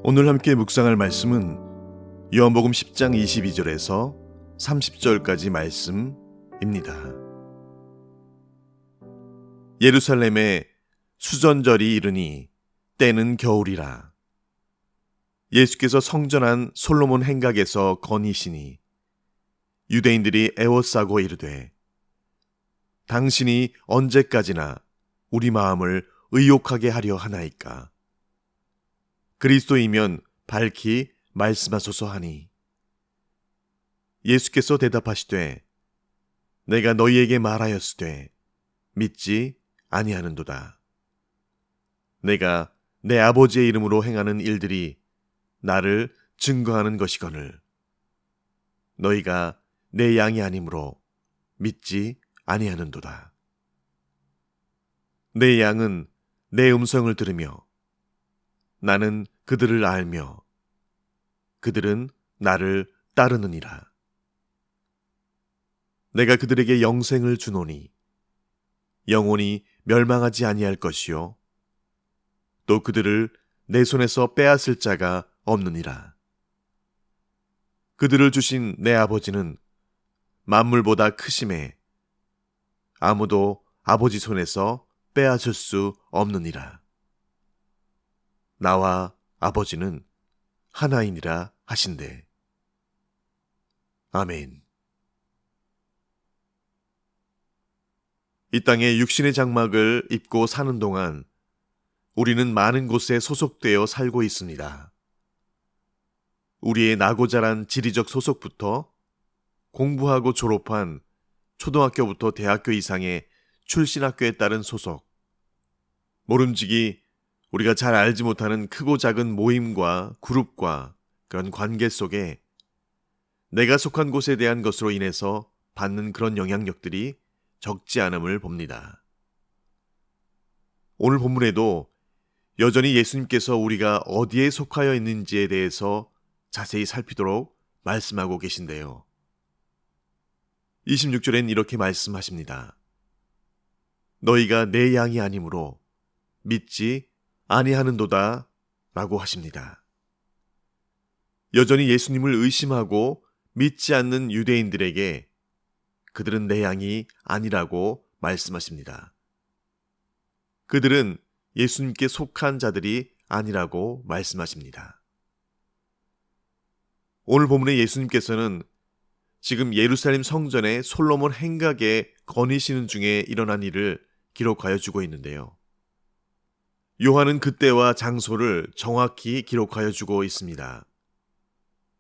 오늘 함께 묵상할 말씀은 요한복음 10장 22절에서 30절까지 말씀입니다. 예루살렘에 수전절이 이르니 때는 겨울이라. 예수께서 성전한 솔로몬 행각에서 거니시니 유대인들이 애워싸고 이르되 당신이 언제까지나 우리 마음을 의욕하게 하려 하나이까. 그리스도이면 밝히 말씀하소서 하니 예수께서 대답하시되 내가 너희에게 말하였으되 믿지 아니하는도다. 내가 내 아버지의 이름으로 행하는 일들이 나를 증거하는 것이거늘 너희가 내 양이 아니므로 믿지 아니하는도다. 내 양은 내 음성을 들으며 나는 그들을 알며 그들은 나를 따르느니라. 내가 그들에게 영생을 주노니 영원히 멸망하지 아니할 것이요 또 그들을 내 손에서 빼앗을 자가 없느니라. 그들을 주신 내 아버지는 만물보다 크심에 아무도 아버지 손에서 빼앗을 수 없느니라. 나와 아버지는 하나이니라 하신대. 아멘. 이 땅에 육신의 장막을 입고 사는 동안 우리는 많은 곳에 소속되어 살고 있습니다. 우리의 나고 자란 지리적 소속부터 공부하고 졸업한 초등학교부터 대학교 이상의 출신 학교에 따른 소속, 모름지기 우리가 잘 알지 못하는 크고 작은 모임과 그룹과 그런 관계 속에 내가 속한 곳에 대한 것으로 인해서 받는 그런 영향력들이 적지 않음을 봅니다. 오늘 본문에도 여전히 예수님께서 우리가 어디에 속하여 있는지에 대해서 자세히 살피도록 말씀하고 계신데요. 26절엔 이렇게 말씀하십니다. 너희가 내 양이 아니므로 믿지 아니하는도다 라고 하십니다. 여전히 예수님을 의심하고 믿지 않는 유대인들에게 그들은 내 양이 아니라고 말씀하십니다. 그들은 예수님께 속한 자들이 아니라고 말씀하십니다. 오늘 본문의 예수님께서는 지금 예루살렘 성전의 솔로몬 행각에 거니시는 중에 일어난 일을 기록하여 주고 있는데요. 요한은 그때와 장소를 정확히 기록하여 주고 있습니다.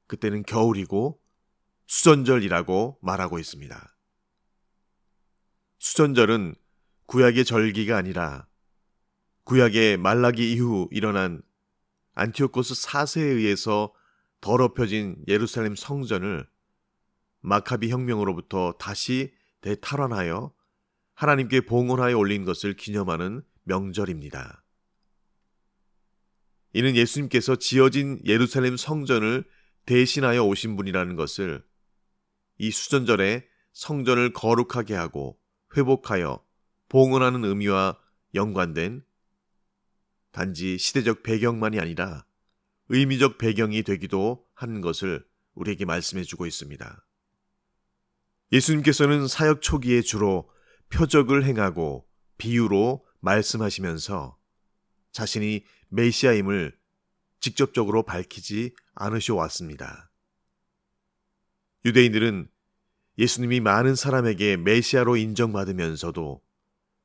그때는 겨울이고 수전절이라고 말하고 있습니다. 수전절은 구약의 절기가 아니라 구약의 말라기 이후 일어난 안티오코스 4세에 의해서 더럽혀진 예루살렘 성전을 마카비 혁명으로부터 다시 되탈환하여 하나님께 봉헌하여 올린 것을 기념하는 명절입니다. 이는 예수님께서 지어진 예루살렘 성전을 대신하여 오신 분이라는 것을 이 수전절에 성전을 거룩하게 하고 회복하여 봉헌하는 의미와 연관된 단지 시대적 배경만이 아니라 의미적 배경이 되기도 하는 것을 우리에게 말씀해 주고 있습니다. 예수님께서는 사역 초기에 주로 표적을 행하고 비유로 말씀하시면서 자신이 메시아임을 직접적으로 밝히지 않으셔 왔습니다. 유대인들은 예수님이 많은 사람에게 메시아로 인정받으면서도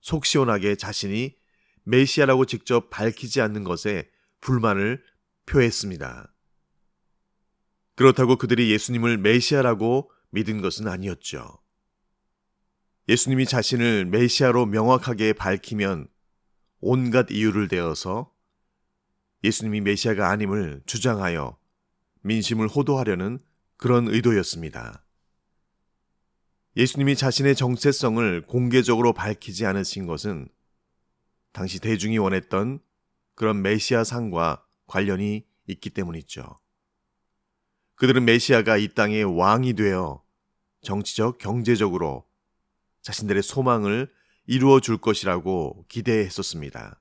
속 시원하게 자신이 메시아라고 직접 밝히지 않는 것에 불만을 표했습니다. 그렇다고 그들이 예수님을 메시아라고 믿은 것은 아니었죠. 예수님이 자신을 메시아로 명확하게 밝히면 온갖 이유를 대어서 예수님이 메시아가 아님을 주장하여 민심을 호도하려는 그런 의도였습니다. 예수님이 자신의 정체성을 공개적으로 밝히지 않으신 것은 당시 대중이 원했던 그런 메시아상과 관련이 있기 때문이죠. 그들은 메시아가 이 땅의 왕이 되어 정치적, 경제적으로 자신들의 소망을 이루어 줄 것이라고 기대했었습니다.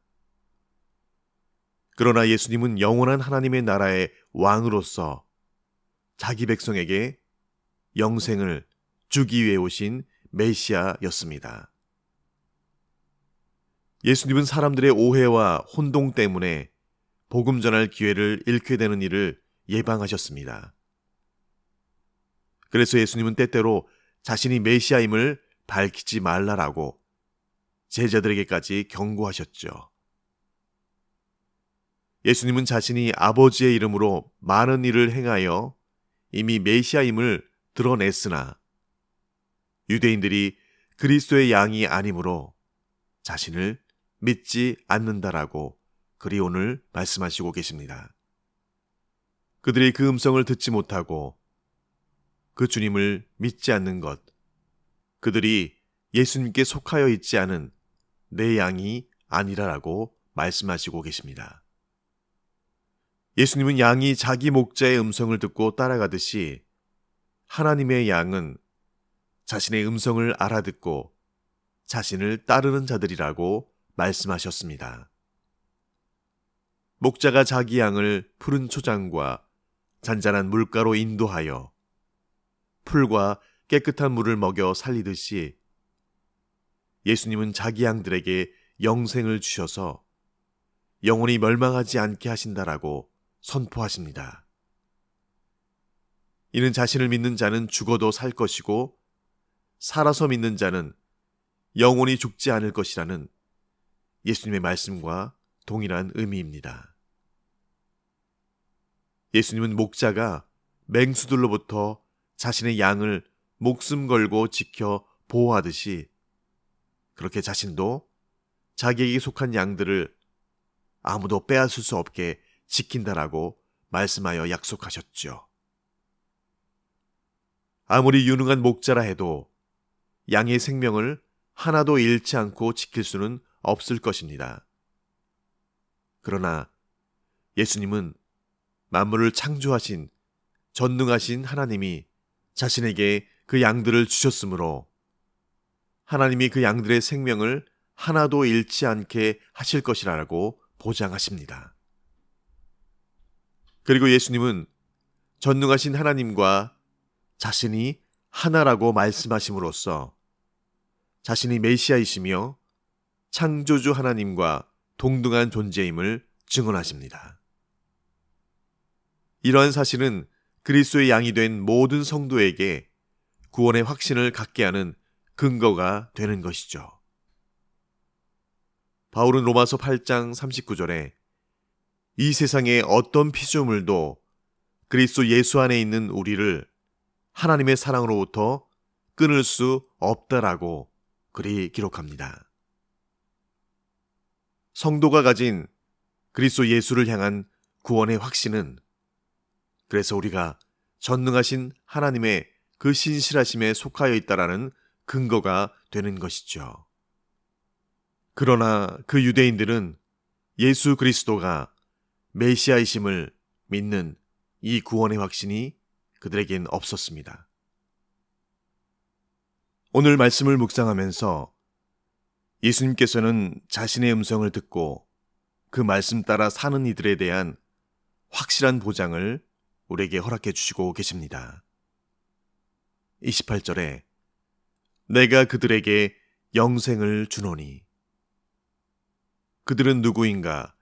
그러나 예수님은 영원한 하나님의 나라의 왕으로서 자기 백성에게 영생을 주기 위해 오신 메시아였습니다. 예수님은 사람들의 오해와 혼동 때문에 복음 전할 기회를 잃게 되는 일을 예방하셨습니다. 그래서 예수님은 때때로 자신이 메시아임을 밝히지 말라라고 제자들에게까지 경고하셨죠. 예수님은 자신이 아버지의 이름으로 많은 일을 행하여 이미 메시아임을 드러냈으나 유대인들이 그리스도의 양이 아니므로 자신을 믿지 않는다라고 그리 오늘 말씀하시고 계십니다. 그들이 그 음성을 듣지 못하고 그 주님을 믿지 않는 것, 그들이 예수님께 속하여 있지 않은 내 양이 아니라라고 말씀하시고 계십니다. 예수님은 양이 자기 목자의 음성을 듣고 따라가듯이 하나님의 양은 자신의 음성을 알아듣고 자신을 따르는 자들이라고 말씀하셨습니다. 목자가 자기 양을 푸른 초장과 잔잔한 물가로 인도하여 풀과 깨끗한 물을 먹여 살리듯이 예수님은 자기 양들에게 영생을 주셔서 영원히 멸망하지 않게 하신다라고 선포하십니다. 이는 자신을 믿는 자는 죽어도 살 것이고 살아서 믿는 자는 영원히 죽지 않을 것이라는 예수님의 말씀과 동일한 의미입니다. 예수님은 목자가 맹수들로부터 자신의 양을 목숨 걸고 지켜 보호하듯이 그렇게 자신도 자기에게 속한 양들을 아무도 빼앗을 수 없게 지킨다라고 말씀하여 약속하셨죠. 아무리 유능한 목자라 해도 양의 생명을 하나도 잃지 않고 지킬 수는 없을 것입니다. 그러나 예수님은 만물을 창조하신 전능하신 하나님이 자신에게 그 양들을 주셨으므로 하나님이 그 양들의 생명을 하나도 잃지 않게 하실 것이라고 보장하십니다. 그리고 예수님은 전능하신 하나님과 자신이 하나라고 말씀하심으로써 자신이 메시아이시며 창조주 하나님과 동등한 존재임을 증언하십니다. 이러한 사실은 그리스도의 양이 된 모든 성도에게 구원의 확신을 갖게 하는 근거가 되는 것이죠. 바울은 로마서 8장 39절에 이 세상의 어떤 피조물도 그리스도 예수 안에 있는 우리를 하나님의 사랑으로부터 끊을 수 없다라고 그리 기록합니다. 성도가 가진 그리스도 예수를 향한 구원의 확신은 그래서 우리가 전능하신 하나님의 그 신실하심에 속하여 있다라는 근거가 되는 것이죠. 그러나 그 유대인들은 예수 그리스도가 메시아이심을 믿는 이 구원의 확신이 그들에겐 없었습니다. 오늘 말씀을 묵상하면서 예수님께서는 자신의 음성을 듣고 그 말씀 따라 사는 이들에 대한 확실한 보장을 우리에게 허락해 주시고 계십니다. 28절에 내가 그들에게 영생을 주노니 그들은 누구인가?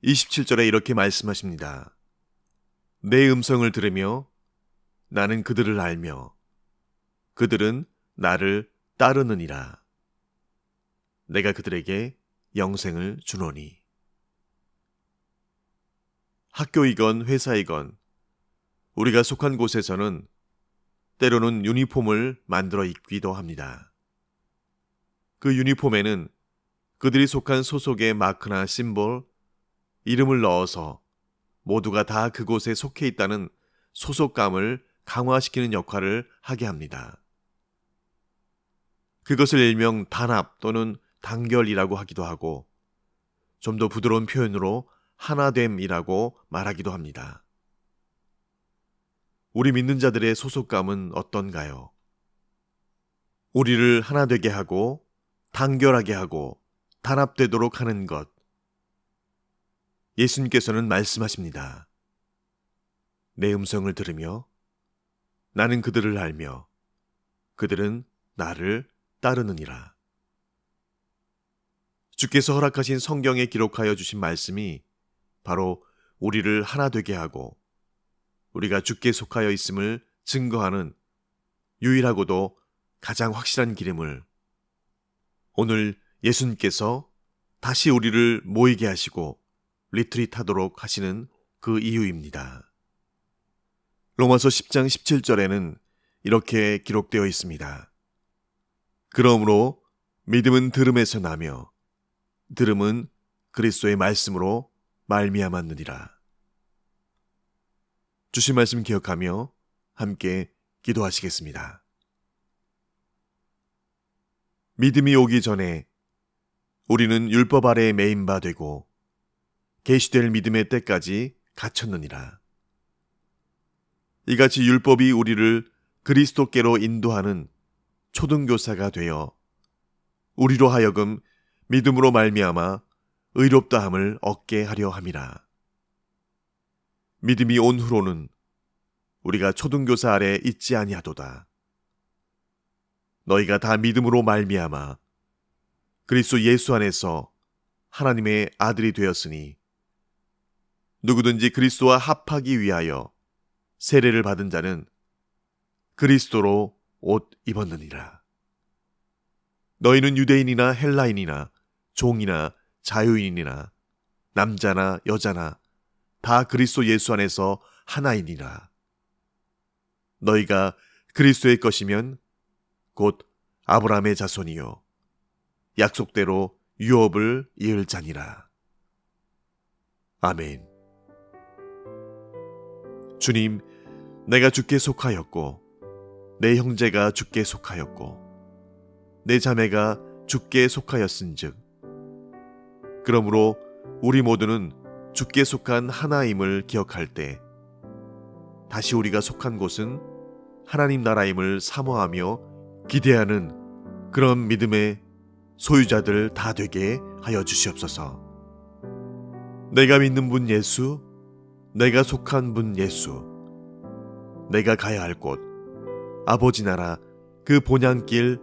27절에 이렇게 말씀하십니다. 내 음성을 들으며 나는 그들을 알며 그들은 나를 따르느니라. 내가 그들에게 영생을 주노니. 학교이건 회사이건 우리가 속한 곳에서는 때로는 유니폼을 만들어 입기도 합니다. 그 유니폼에는 그들이 속한 소속의 마크나 심볼, 이름을 넣어서 모두가 다 그곳에 속해 있다는 소속감을 강화시키는 역할을 하게 합니다. 그것을 일명 단합 또는 단결이라고 하기도 하고 좀 더 부드러운 표현으로 하나됨이라고 말하기도 합니다. 우리 믿는 자들의 소속감은 어떤가요? 우리를 하나 되게 하고 단결하게 하고 단합되도록 하는 것. 예수님께서는 말씀하십니다. 내 음성을 들으며 나는 그들을 알며 그들은 나를 따르느니라. 주께서 허락하신 성경에 기록하여 주신 말씀이 바로 우리를 하나 되게 하고 우리가 주께 속하여 있음을 증거하는 유일하고도 가장 확실한 길임을 오늘 예수님께서 다시 우리를 모이게 하시고 리트릿하도록 하시는 그 이유입니다. 로마서 10장 17절에는 이렇게 기록되어 있습니다. 그러므로 믿음은 들음에서 나며 들음은 그리스도의 말씀으로 말미암았느니라. 주신 말씀 기억하며 함께 기도하시겠습니다. 믿음이 오기 전에 우리는 율법 아래에 매인 바 되고 계시될 믿음의 때까지 갇혔느니라. 이같이 율법이 우리를 그리스도께로 인도하는 초등교사가 되어 우리로 하여금 믿음으로 말미암아 의롭다함을 얻게 하려 함이라. 믿음이 온 후로는 우리가 초등교사 아래 있지 아니하도다. 너희가 다 믿음으로 말미암아 그리스도 예수 안에서 하나님의 아들이 되었으니 누구든지 그리스도와 합하기 위하여 세례를 받은 자는 그리스도로 옷 입었느니라. 너희는 유대인이나 헬라인이나 종이나 자유인이나 남자나 여자나 다 그리스도 예수 안에서 하나이니라. 너희가 그리스도의 것이면 곧 아브라함의 자손이요 약속대로 유업을 이을 자니라. 아멘. 주님, 내가 주께 속하였고 내 형제가 주께 속하였고 내 자매가 주께 속하였은즉 그러므로 우리 모두는 주께 속한 하나임을 기억할 때 다시 우리가 속한 곳은 하나님 나라임을 사모하며 기대하는 그런 믿음의 소유자들 다 되게 하여 주시옵소서. 내가 믿는 분 예수, 내가 속한 분 예수, 내가 가야 할 곳, 아버지 나라, 그 본향길,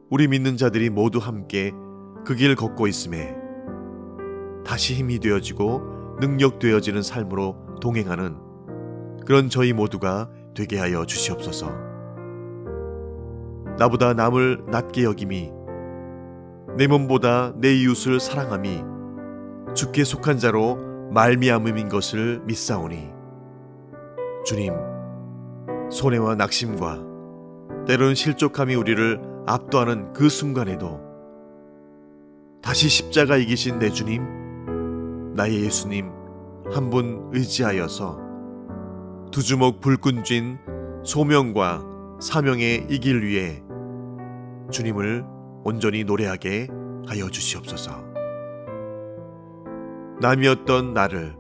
우리 믿는 자들이 모두 함께 그 길 걷고 있음에 다시 힘이 되어지고 능력 되어지는 삶으로 동행하는 그런 저희 모두가 되게 하여 주시옵소서. 나보다 남을 낮게 여김이 내 몸보다 내 이웃을 사랑함이 주께 속한 자로 말미암음인 것을 믿사오니 주님, 손해와 낙심과 때로는 실족함이 우리를 압도하는 그 순간에도 다시 십자가 이기신 내 주님, 나의 예수님 한 분 의지하여서 두 주먹 불끈 쥔 소명과 사명의 이 길 위에 주님을 온전히 노래하게 하여 주시옵소서. 남이었던 나를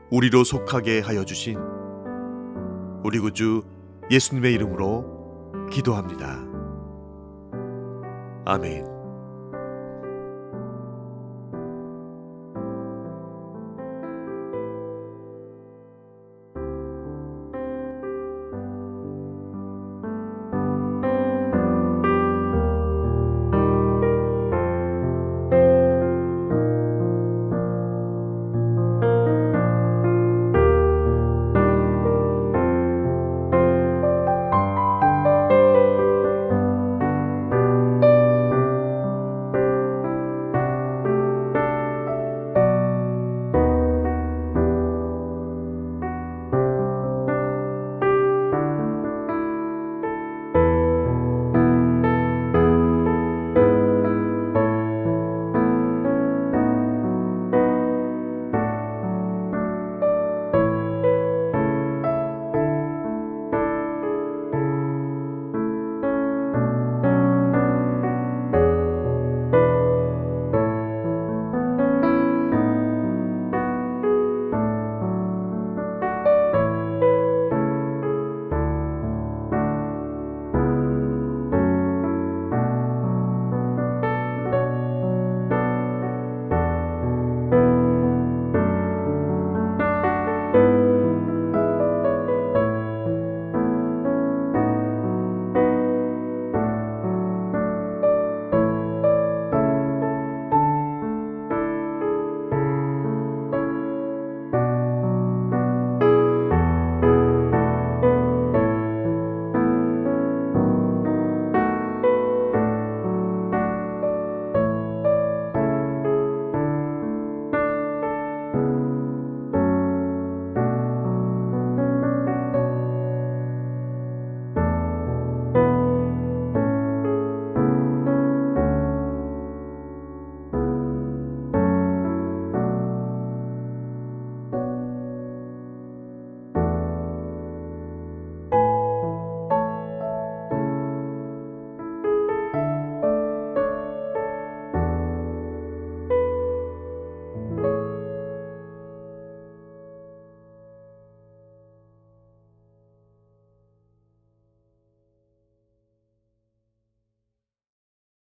우리로 속하게 하여 주신 우리 구주 예수님의 이름으로 기도합니다. 아멘.